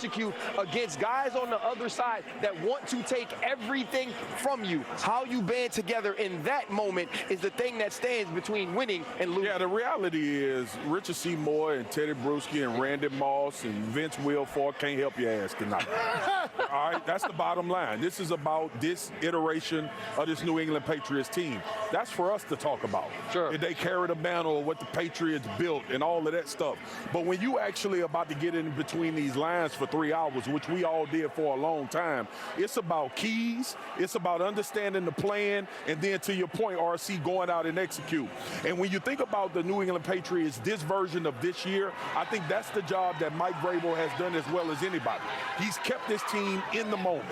execute against guys on the other side that want to take everything from you. How you band together in that moment is the thing that stands between winning and losing. Yeah, the reality is Richard Seymour and Teddy Bruschi and Randy Moss and Vince Wilfork can't help your ass tonight. All right, that's the bottom line. This is about this iteration of this New England Patriots team. That's for us to talk about. Sure. If they carry the mantle of what the Patriots built and all of that stuff. But when you actually about to get in between these lines for 3 hours, which we all did for a long time, it's about keys, it's about understanding the plan, and then to your point, RC, going out and execute. And when you think about the New England Patriots, this version of this year, I think that's the job that Mike Vrabel has done as well as anybody. He's kept this team in the moment,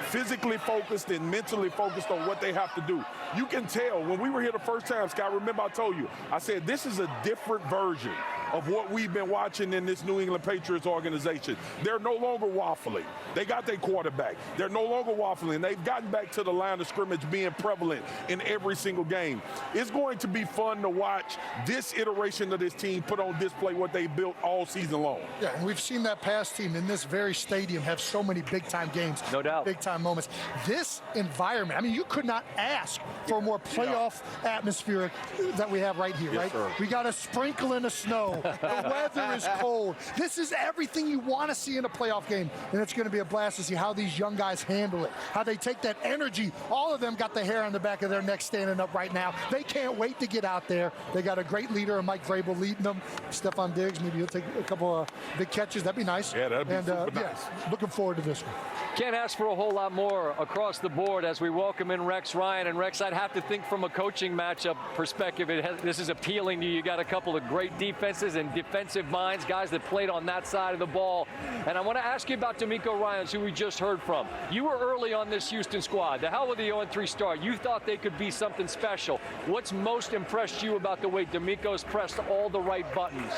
physically focused and mentally focused on what they have to do. You can tell when we were here the first time, Scott, remember I told you, I said this is a different version of what we've been watching in this New England Patriots organization. They're no longer waffling. They got their quarterback. They're no longer waffling. They've gotten back to the line of scrimmage being prevalent in every single game. It's going to be fun to watch this iteration of this team put on display what they built all season long. Yeah, and we've seen that past team in this very stadium have so many big-time games. No doubt. Big-time moments. This environment, I mean, you could not ask for a more playoff atmosphere that we have right here, Yes, right? sir. We got a sprinkling of snow. The weather is cold. This is everything you want to see in a playoff game, and it's going to be a blast to see how these young guys handle it, how they take that energy. All of them got the hair on the back of their neck standing up right now. They can't wait to get out there. They got a great leader, Mike Vrabel, leading them. Stephon Diggs, maybe he'll take a couple of big catches. That'd be nice. Yeah, that'd be super nice. Yeah, looking forward to this one. Can't ask for a whole lot more across the board as we welcome in Rex Ryan. And Rex, I'd have to think from a coaching matchup perspective, this is appealing to you. You got a couple of great defenses and defensive minds, guys that played on that side of the ball. And I want to ask you about DeMeco Ryans, who we just heard from. You were early on this Houston squad. The hell with the 0-3 start. You thought they could be something special. What's most impressed you about the way DeMeco's pressed all the right buttons?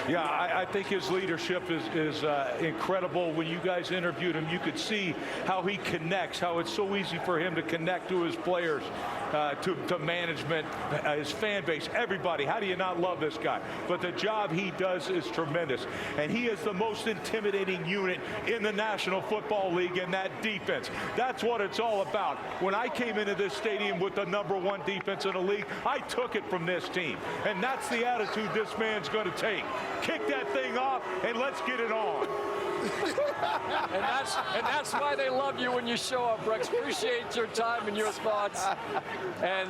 Yeah, I think his leadership is incredible. When you guys interviewed him, you could see how he connects, how it's so easy for him to connect to his players, to management, his fan base, everybody. How do you not love this guy? But the job he does is tremendous. And he is the most intimidating unit in the National Football League in that defense. That's what it's all about. When I came into this stadium with the #1 defense in the league, I took it from this team. And that's the attitude this man's going to take. Kick that thing off and let's get it on. and that's why they love you when you show up, Rex. Appreciate your time and your thoughts. And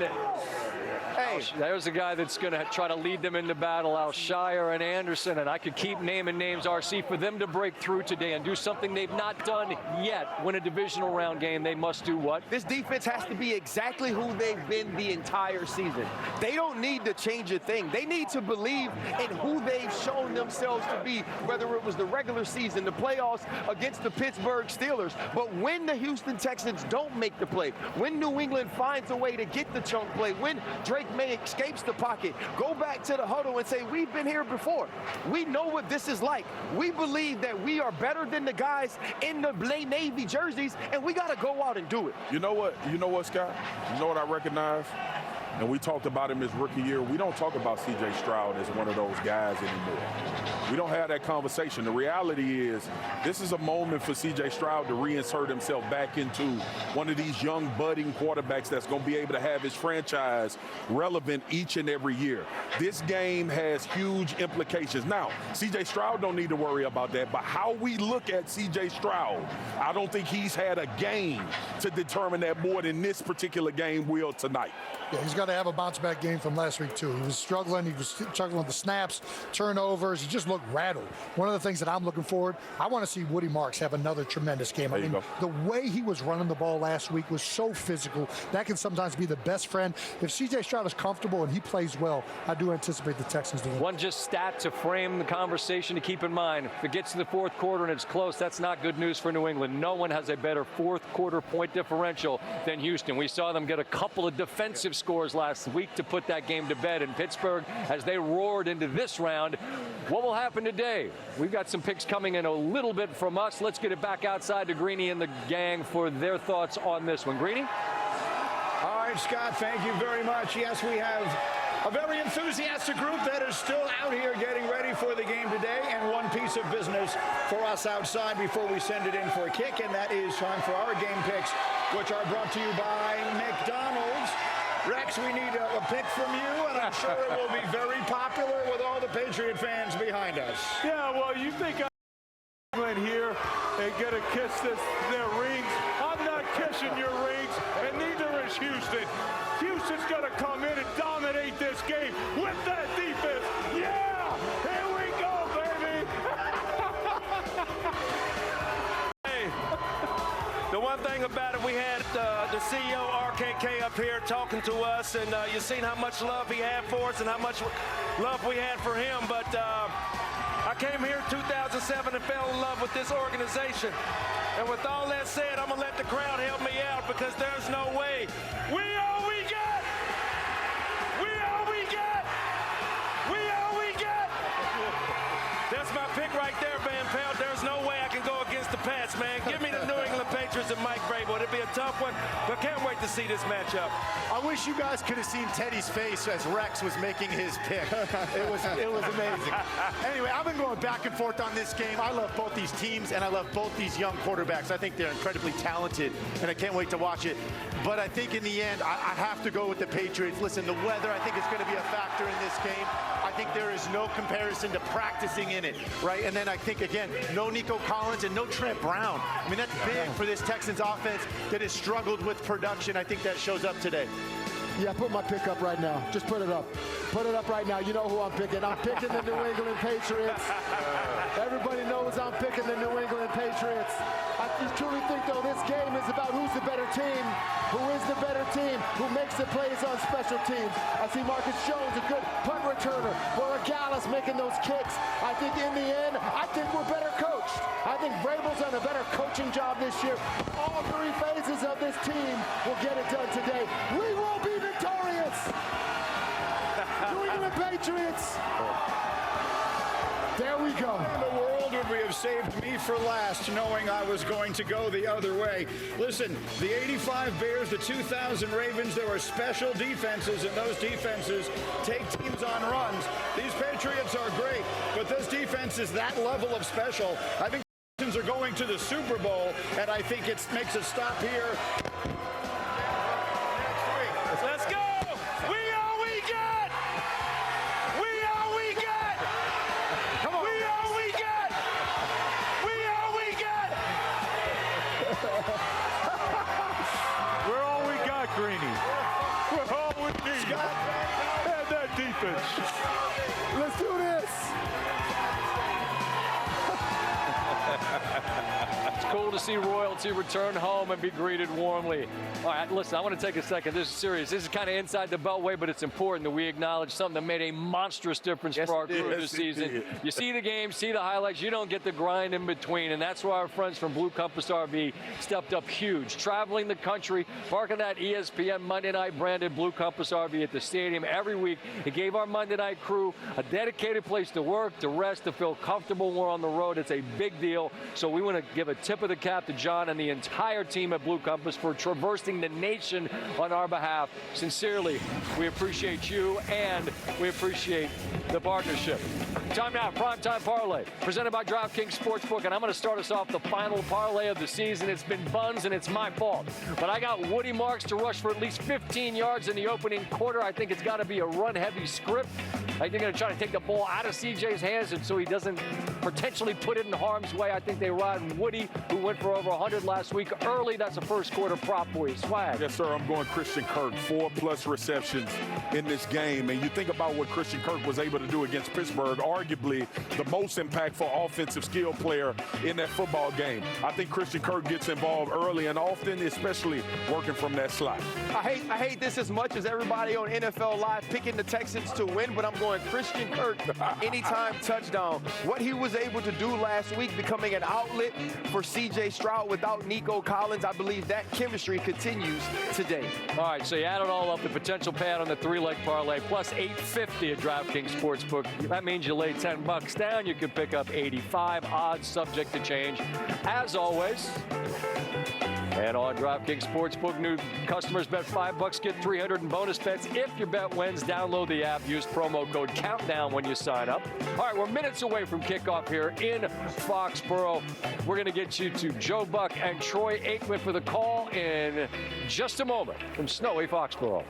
hey, there's a guy that's going to try to lead them into battle, Alshire and Anderson, and I could keep naming names, RC, for them to break through today and do something they've not done yet. Win a divisional round game, they must do what? This defense has to be exactly who they've been the entire season. They don't need to change a thing. They need to believe in who they've shown themselves to be, whether it was the regular season, the playoffs against the Pittsburgh Steelers. But when the Houston Texans don't make the play, when New England finds a way to get the chunk play, when Drake May escapes the pocket, go back to the huddle and say, we've been here before. We know what this is like. We believe that we are better than the guys in the Navy jerseys, and we got to go out and do it. You know what, Scott? You know what I recognize? And we talked about him his rookie year. We don't talk about C.J. Stroud as one of those guys anymore. We don't have that conversation. The reality is this is a moment for C.J. Stroud to reinsert himself back into one of these young budding quarterbacks that's going to be able to have his franchise relevant each and every year. This game has huge implications. Now, C.J. Stroud don't need to worry about that, but how we look at C.J. Stroud, I don't think he's had a game to determine that more than this particular game will tonight. Yeah, he's got to have a bounce-back game from last week, too. He was struggling with the snaps, turnovers. He just looked rattled. One of the things that I'm looking forward, I want to see Woody Marks have another tremendous game. I mean, the way he was running the ball last week was so physical. That can sometimes be the best friend. If C.J. Stroud is comfortable and he plays well, I do anticipate the Texans to win. One just stat to frame the conversation to keep in mind. If it gets to the fourth quarter and it's close, that's not good news for New England. No one has a better fourth quarter point differential than Houston. We saw them get a couple of defensive scores last week to put that game to bed in Pittsburgh as they roared into this round. What will happen today? We've got some picks coming in a little bit from us. Let's get it back outside to Greeny and the gang for their thoughts on this one. Greeny? All right, Scott, thank you very much. Yes, we have A very enthusiastic group that is still out here getting ready for the game today, and one piece of business for us outside before we send it in for a kick, and that is time for our game picks, which are brought to you by McDonald's. Rex, we need a pick from you, and I'm sure it will be very popular with all the Patriot fans behind us. Yeah, well, you think I'm in here and get a kiss their rings. I'm not kissing your rings, and neither is Houston. Houston's going to come in and dominate this game with that defense. Yeah, here we go, baby. Hey, the one thing about it, we had the CEO, RKK, up here talking to us, and you've seen how much love he had for us and how much love we had for him, but I came here in 2007 and fell in love with this organization. And with all that said, I'm going to let the crowd help me out because there's no way. We all we got! We all we got! We all we got! That's my pick right there, Van Pelt. There's no way I can go against the Pats, man. Give me the New England Patriots and Mike Vrabel. It'd be a tough one, but can't wait to see this matchup. I wish you guys could have seen Teddy's face as Rex was making his pick. It was amazing. Anyway, I've been going back and forth on this game. I love both these teams, and I love both these young quarterbacks. I think they're incredibly talented, and I can't wait to watch it. But I think in the end, I have to go with the Patriots. Listen, the weather, I think, is going to be a factor in this game. I think there is no comparison to practicing in it, right? And then I think, again, no Nico Collins and no Trent Brown. I mean, that's big for this Texans offense that has struggled with production. I think that shows up today. Yeah, put my pick up right now. Just put it up. Put it up right now. You know who I'm picking. I'm picking the New England Patriots. Everybody knows I'm picking the New England Patriots. I truly think, though, this game is about who's the better team, who is the better team, who makes the plays on special teams. I see Marcus Jones, a good punt returner, or Gallus making those kicks. I think in the end, I think we're better coached. I think Vrabel's done a better coaching job this year. All three phases of this team will get it done today. We will be victorious. New England Patriots. There we go. In the world would we have saved me for last, knowing I was going to go the other way? Listen, the 85 Bears, the 2000 Ravens, there were special defenses, and those defenses take teams on runs. These Patriots are great, but this defense is that level of special. I think the Texans are going to the Super Bowl, and I think it makes a stop here. Let's go! We all we got! We all we got! Come on! We all we got! We all we got! We're all we got, Greeny. We're all we need. And that defense. Let's do this. It's cool to see royalty return home and be greeted warmly. All right, listen, I want to take a second. This is serious. This is kind of inside the Beltway, but it's important that we acknowledge something that made a monstrous difference for our crew this season. You see the game, see the highlights. You don't get the grind in between, and that's why our friends from Blue Compass RV stepped up huge. Traveling the country, parking that ESPN Monday Night branded Blue Compass RV at the stadium every week. It gave our Monday Night crew a dedicated place to work, to rest, to feel comfortable when we're on the road. It's a big deal. So we want to give a tip of the cap to John and the entire team at Blue Compass for traversing the nation on our behalf. Sincerely, we appreciate you and we appreciate the partnership. Time now, Primetime Parlay, presented by DraftKings Sportsbook, and I'm going to start us off the final parlay of the season. It's been Buns, and it's my fault. But I got Woody Marks to rush for at least 15 yards in the opening quarter. I think it's got to be a run-heavy script. I think they're going to try to take the ball out of CJ's hands and so he doesn't potentially put it in harm's way. I think they ride Woody, who went for over 100 last week early. That's a first quarter prop for you. Swag. Yes, sir. I'm going Christian Kirk. 4+ receptions in this game. And you think about what Christian Kirk was able to do against Pittsburgh, arguably the most impactful offensive skill player in that football game. I think Christian Kirk gets involved early and often, especially working from that slot. I hate this as much as everybody on NFL Live picking the Texans to win, but I'm going Christian Kirk anytime touchdown. What he was able to do last week, becoming an outlet for C.J. Stroud without Nico Collins, I believe that chemistry continues today. All right, so you add it all up, the potential pad on the three-leg parlay, plus 850 at DraftKings Sportsbook. That means you lay $10 down, you could pick up 85 odds subject to change. As always, And on DraftKings Sportsbook, new customers bet $5, get $300 in bonus bets. If your bet wins, download the app. Use promo code COUNTDOWN when you sign up. All right, we're minutes away from kickoff here in Foxborough. We're going to get you to Joe Buck and Troy Aikman for the call in just a moment from snowy Foxborough.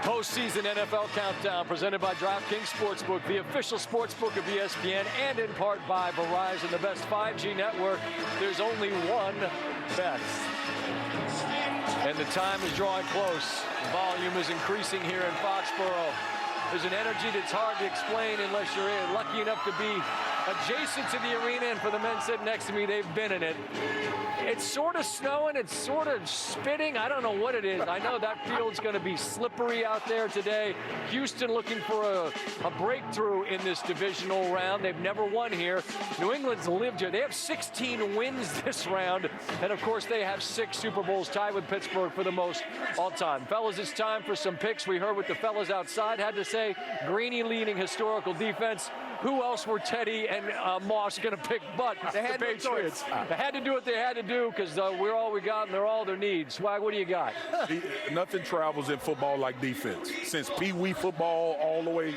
Postseason NFL Countdown presented by DraftKings Sportsbook, the official sportsbook of ESPN, and in part by Verizon, the best 5G network. There's only one best. And the time is drawing close. Volume is increasing here in Foxborough. There's an energy that's hard to explain unless you're lucky enough to be adjacent to the arena, and for the men sitting next to me, they've been in it. It's sort of snowing, it's sort of spitting. I don't know what it is. I know that field's going to be slippery out there today. Houston looking for a breakthrough in this divisional round. They've never won here. New England's lived here. They have 16 wins this round, and of course they have 6 Super Bowls, tied with Pittsburgh for the most all time. Fellas, it's time for some picks. We heard what the fellas outside had to say. Greeny leading historical defense. Who else were Teddy and Moss going to pick but the Patriots? They had to do what they had to do because we're all we got and they're all their needs. Swag, what do you got? Nothing travels in football like defense. Since Pee Wee football all the way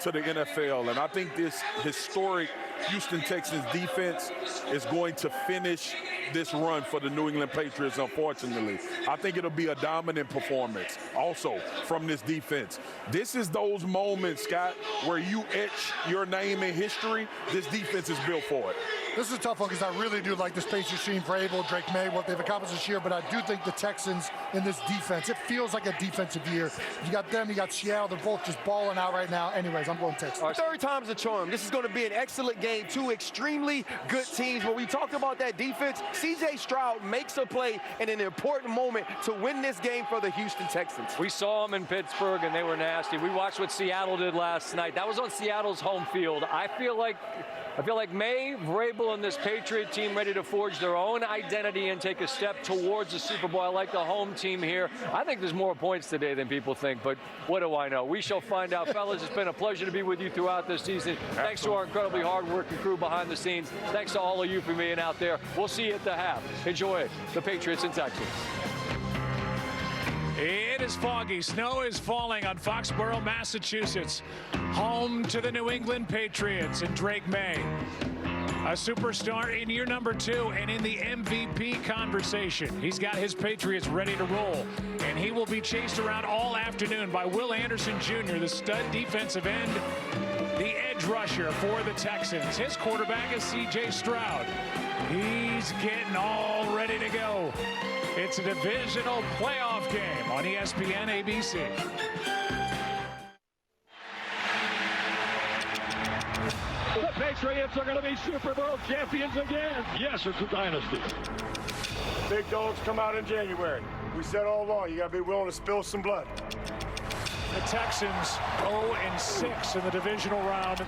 to the NFL. And I think this historic Houston Texans defense is going to finish this run for the New England Patriots, unfortunately. I think it'll be a dominant performance also from this defense. This is those moments, Scott, where you etch your name in history. This defense is built for it. This is a tough one because I really do like the Patriots team for Abel, Drake May, what they've accomplished this year, but I do think the Texans in this defense, it feels like a defensive year. You got them, you got Seattle, they're both just balling out right now. Anyways, I'm going Texans. Third time's the charm. This is going to be an excellent game. 2 extremely good teams. When we talked about that defense, C.J. Stroud makes a play in an important moment to win this game for the Houston Texans. We saw them in Pittsburgh, and they were nasty. We watched what Seattle did last night. That was on Seattle's home field. I feel like May, Vrabel, and this Patriot team ready to forge their own identity and take a step towards the Super Bowl. I like the home team here. I think there's more points today than people think, but what do I know? We shall find out. Fellas, it's been a pleasure to be with you throughout this season. Thanks to our incredibly hard-working crew behind the scenes. Thanks to all of you for being out there. We'll see you at the half. Enjoy it. The Patriots and Texans. It is foggy. Snow is falling on Foxborough, Massachusetts. Home to the New England Patriots and Drake May. A superstar in year number 2 and in the MVP conversation. He's got his Patriots ready to roll. And he will be chased around all afternoon by Will Anderson Jr., the stud defensive end, the edge rusher for the Texans. His quarterback is C.J. Stroud. He's getting all ready to go. It's a divisional playoff game on ESPN ABC. The Patriots are going to be Super Bowl champions again. Yes, it's a dynasty. Big dogs come out in January. We said all along, you got to be willing to spill some blood. The Texans 0-6 in the divisional round.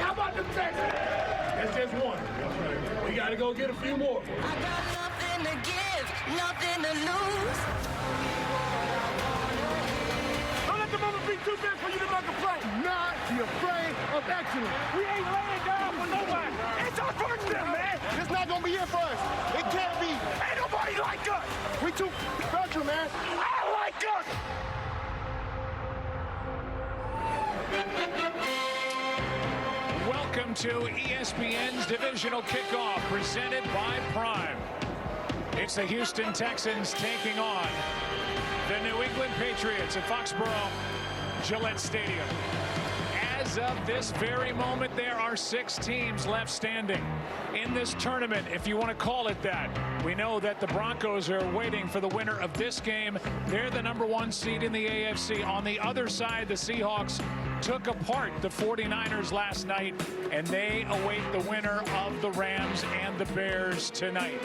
How about the Texans? That's just one. We got to go get a few more. I got nothing to give, nothing to lose. Don't let the moment be too big for you to make a play. Not be afraid of excellence. We ain't laying down for nobody. It's our first down, man. It's not going to be it for us. It can't be. Ain't nobody like us. We too special, man. I like us. Welcome to ESPN's divisional kickoff presented by Prime. It's the Houston Texans taking on the New England Patriots at Foxborough Gillette Stadium. As of this very moment, there are 6 teams left standing in this tournament, if you want to call it that. We know that the Broncos are waiting for the winner of this game. They're the #1 seed in the AFC. On the other side, the Seahawks took apart the 49ers last night, and they await the winner of the Rams and the Bears tonight.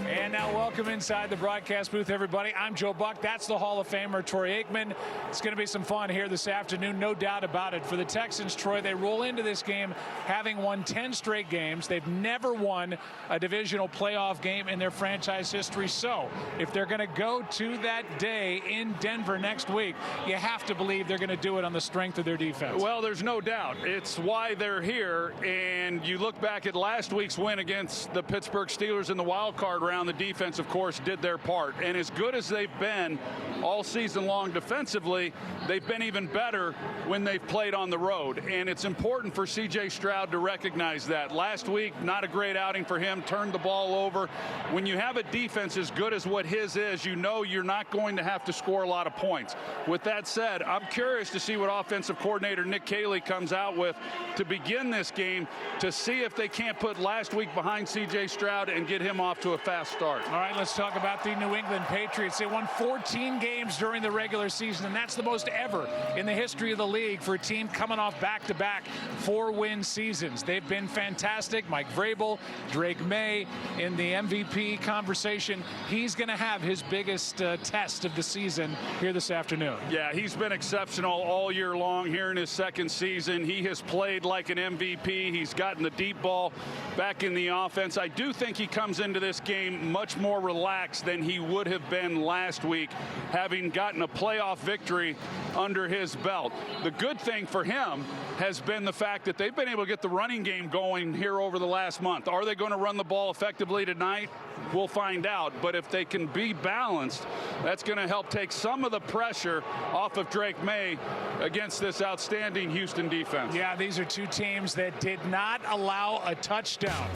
And now welcome inside the broadcast booth, everybody. I'm Joe Buck. That's the Hall of Famer, Troy Aikman. It's going to be some fun here this afternoon, no doubt about it. For the Texans, Troy, they roll into this game having won 10 straight games. They've never won a divisional playoff game in their franchise history. So if they're going to go to that day in Denver next week, you have to believe they're going to do it on the strength of their their defense. Well, there's no doubt. It's why they're here. And you look back at last week's win against the Pittsburgh Steelers in the wild card round, the defense, of course, did their part. And as good as they've been all season long defensively, they've been even better when they've played on the road. And it's important for C.J. Stroud to recognize that. Last week, not a great outing for him, turned the ball over. When you have a defense as good as what his is, you know you're not going to have to score a lot of points. With that said, I'm curious to see what offensive coordinator Nick Caley comes out with to begin this game, to see if they can't put last week behind C.J. Stroud and get him off to a fast start. All right, let's talk about the New England Patriots. They won 14 games during the regular season, and that's the most ever in the history of the league for a team coming off back-to-back 4-win seasons. They've been fantastic. Mike Vrabel, Drake May in the MVP conversation. He's going to have his biggest test of the season here this afternoon. Yeah, he's been exceptional all year long here in his second season. He has played like an MVP. He's gotten the deep ball back in the offense. I do think he comes into this game much more relaxed than he would have been last week, having gotten a playoff victory under his belt. The good thing for him has been the fact that they've been able to get the running game going here over the last month. Are they going to run the ball effectively tonight? We'll find out. But if they can be balanced, that's going to help take some of the pressure off of Drake May against this outstanding Houston defense. Yeah, these are two teams that did not allow a touchdown,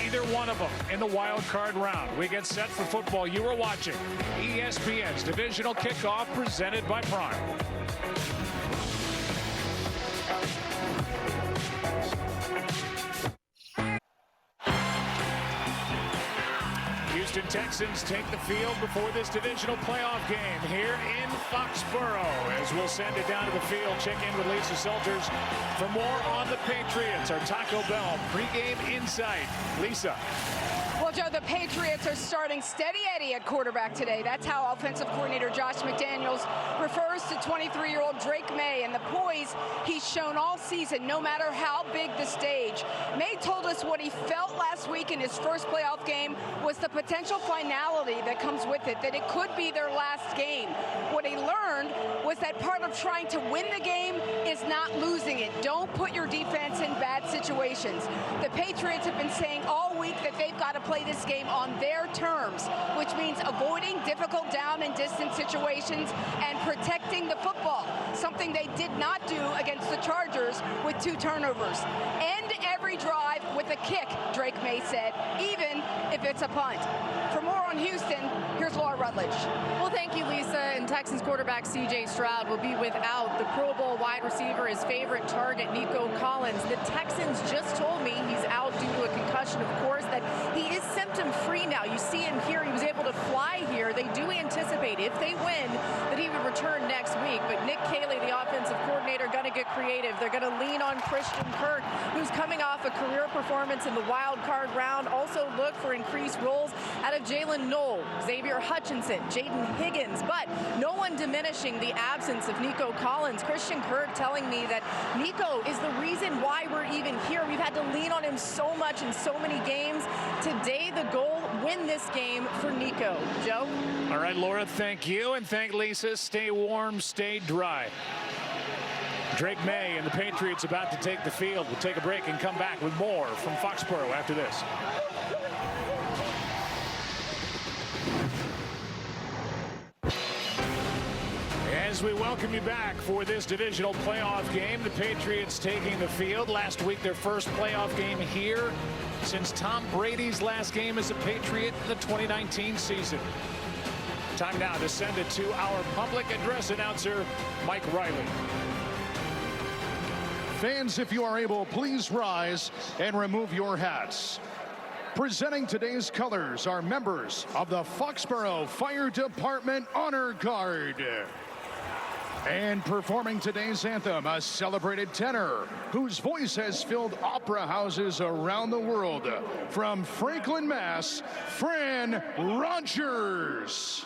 either one of them, in the wild card round. We get set for football. You are watching ESPN's divisional kickoff presented by Prime. Houston Texans take the field before this divisional playoff game here in Foxborough. As we'll send it down to the field, check in with Lisa Salters for more on the Patriots. Our Taco Bell pregame insight. Lisa. Well, Joe, the Patriots are starting steady Eddie at quarterback today. That's how offensive coordinator Josh McDaniels refers to 23-year-old Drake May and the poise he's shown all season, no matter how big the stage. May told us what he felt last week in his first playoff game was the potential finality that comes with it, that it could be their last game. What he learned was that part of trying to win the game is not losing it. Don't put your defense in bad situations. The Patriots have been saying all week that they've got to play this game on their terms, which means avoiding difficult down and distance situations and protecting the football, something they did not do against the Chargers with 2 turnovers. End every drive with a kick, Drake May said, even if it's a punt. For more on Houston, here's Laura Rutledge. Well, thank you, Lisa. And Texans quarterback C.J. Stroud will be without the Pro Bowl wide receiver, his favorite target, Nico Collins. The Texans just told me he's out due to a concussion, of course, that he is symptom-free now. You see him here. He was able to fly here. They do anticipate, if they win, that he would return next week. But Nick Caley, the offensive coordinator, going to get creative. They're going to lean on Christian Kirk, who's coming off a career performance in the wild card round. Also look for increased roles out of Jalen Knoll, Xavier Hutchinson, Jaden Higgins, but no one diminishing the absence of Nico Collins. Christian Kirk telling me that Nico is the reason why we're even here. We've had to lean on him so much in so many games. Today, the goal, win this game for Nico. Joe? All right, Laura, thank you, and thank Lisa. Stay warm, stay dry. Drake May and the Patriots about to take the field. We'll take a break and come back with more from Foxborough after this. As we welcome you back for this divisional playoff game, the Patriots taking the field. Last week, their first playoff game here since Tom Brady's last game as a Patriot in the 2019 season. Time now to send it to our public address announcer, Mike Riley. Fans, if you are able, please rise and remove your hats. Presenting today's colors are members of the Foxborough Fire Department Honor Guard. And performing today's anthem, a celebrated tenor whose voice has filled opera houses around the world. From Franklin, Mass., Fran Rogers.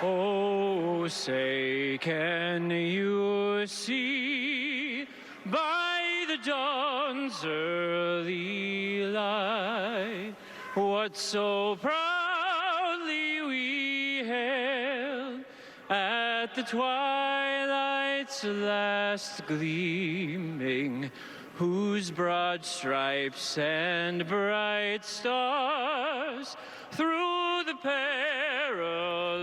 Oh, say, can you see by the dawn's early light what so proudly we hailed at at the twilight's last gleaming, whose broad stripes and bright stars through the perilous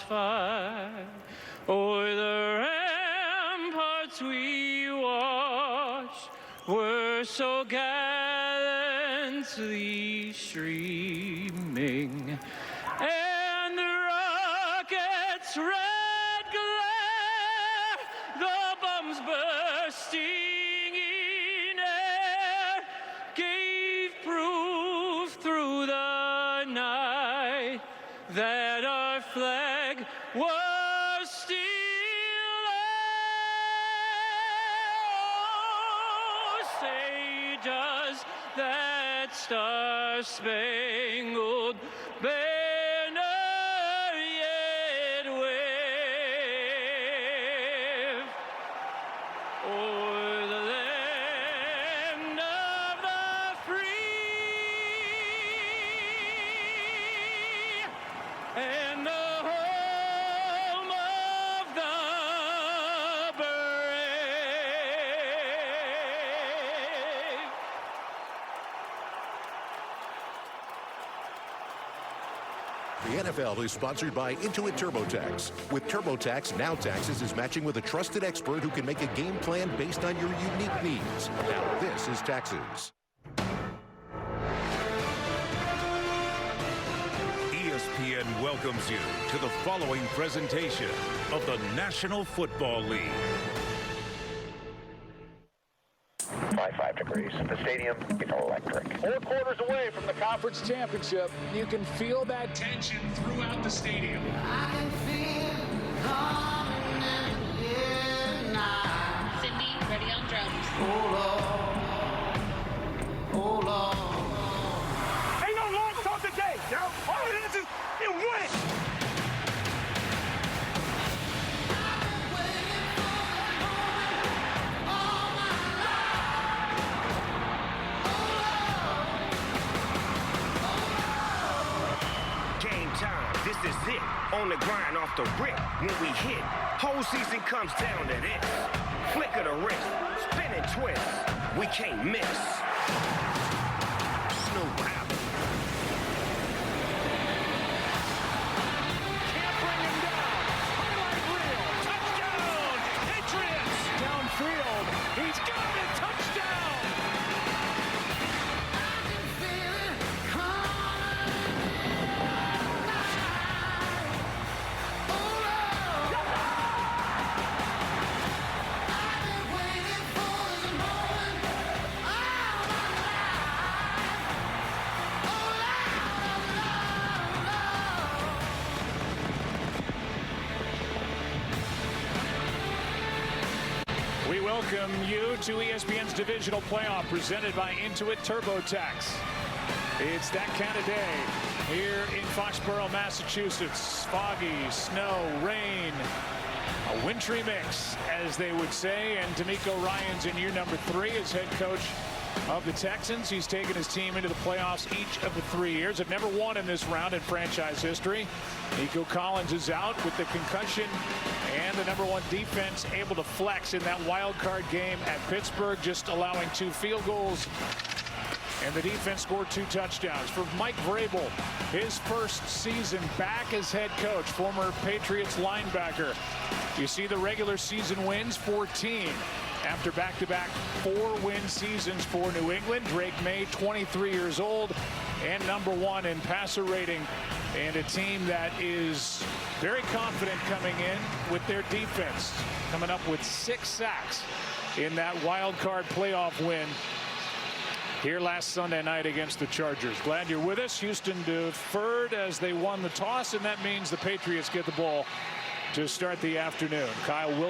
fight o'er the ramparts we watched were so gallantly streaming, and the rocket's red glare, the bombs bursting in air, gave proof through the night that our flag was still there. Oh, say does that star-spangled banner yet wave o'er the land of the free and the home of the brave. The NFL is sponsored by Intuit TurboTax. With TurboTax, Now Taxes is matching with a trusted expert who can make a game plan based on your unique needs. Now this is Taxes. ESPN welcomes you to the following presentation of the National Football League. 5 degrees. The stadium is electric. 4 quarters away from the conference championship. You can feel that tension throughout the stadium. Cindy, ready on drums. Ain't no long talk today, yo. All it is it wins. Game time, this is it. On the grind off the rip when we hit. Whole season comes down to this. Flick of the wrist, spin and twist. We can't miss. Snoop Apple. Can't bring him down. Highlight reel. Touchdown. Patriots. Downfield. He's got it. Touchdown. We welcome you to ESPN's divisional playoff presented by Intuit TurboTax. It's that kind of day here in Foxborough, Massachusetts. Foggy, snow, rain, a wintry mix, as they would say. And D'Amico Ryans in year number 3 as head coach of the Texans. He's taken his team into the playoffs each of the 3 years. Have never won in this round in franchise history. Nico Collins is out with the concussion, and the #1 defense able to flex in that wild card game at Pittsburgh, just allowing 2 field goals. And the defense scored 2 touchdowns. For Mike Vrabel, his first season back as head coach, former Patriots linebacker. You see the regular season wins, 14. After back-to-back 4-win seasons for New England. Drake May, 23 years old, and #1 in passer rating. And a team that is very confident coming in with their defense, coming up with 6 sacks in that wild card playoff win here last Sunday night against the Chargers. Glad you're with us. Houston deferred as they won the toss, and that means the Patriots get the ball to start the afternoon. Kyle Williams